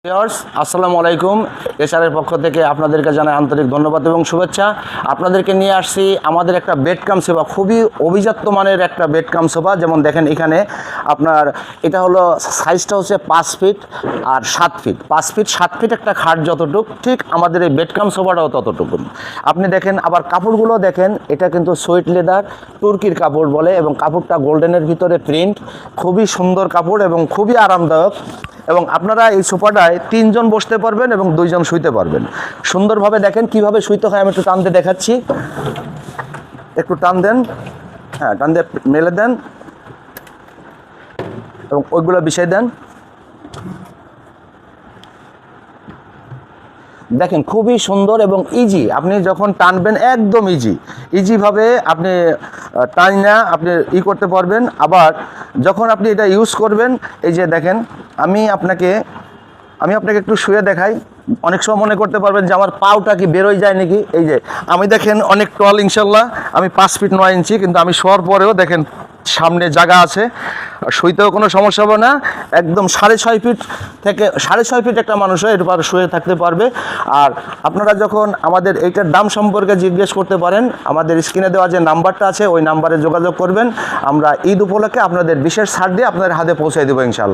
Viewers আসসালামু আলাইকুম। এসআরের পক্ষ থেকে আপনাদেরকে জানাই আন্তরিক ধন্যবাদ এবং শুভেচ্ছা। আপনাদেরকে নিয়ে আসছি আমাদের একটা বেডকাম সেবা, খুবই অভিজাত্য মানের একটা বেডকাম সেবা। যেমন দেখেন এখানে আপনার এটা হলো সাইজটা হচ্ছে 5 ফিট আর 7 ফিট, 5 ফিট 7 ফিট একটা খাট যতটুক, ঠিক আমাদের এই বেডকাম সোফাটাও ততটুকু। আপনি দেখেন, আবার কাপড়গুলো দেখেন, এটা কিন্তু সুইট লেদার তুর্কির কাপড় বলে এবং কাপড়টা গোল্ডেনের ভিতরে প্রিন্ট, খুবই সুন্দর কাপড় এবং খুবই আরামদায়ক। এবং আপনারা এই সোফাটায় 3 জন বসতে পারবেন এবং 2 জন শুইতে পারবেন সুন্দরভাবে। দেখেন কিভাবে শুইতে হয়, আমি একটু টানতে দেখাচ্ছি। একটু টান দেন, হ্যাঁ টান দিয়ে মেলে দেন এবং ওইগুলো বিছিয়ে দেন। দেখেন খুবই সুন্দর এবং ইজি। আপনি যখন টানবেন একদম ইজিভাবে আপনি টানা আপনি করতে পারবেন। আবার যখন আপনি এটা ইউজ করবেন, এই যে দেখেন আমি আপনাকে একটু শুয়ে দেখাই। অনেক সময় মনে করতে পারবেন যে আমার পাউটা কি বেরোয় যায় নাকি। এই যে আমি দেখেন অনেক টল, ইনশাল্লাহ আমি 5 ফিট 9 ইঞ্চি, কিন্তু আমি শোয়ার পরেও দেখেন সামনে জায়গা আছে, শুইতেও কোনো সমস্যা হবে না। একদম 6.5 ফিট থেকে 6.5 ফিট একটা মানুষও এর পর শুয়ে থাকতে পারবে। আর আপনারা যখন আমাদের এইটার দাম সম্পর্কে জিজ্ঞেস করতে পারেন, আমাদের স্ক্রিনে দেওয়া যে নাম্বারটা আছে ওই নাম্বারে যোগাযোগ করবেন। আমরা ঈদ উপলক্ষে আপনাদের বিশেষ ছাড় দিয়ে আপনাদের হাতে পৌঁছে দেবো ইনশাল্লাহ।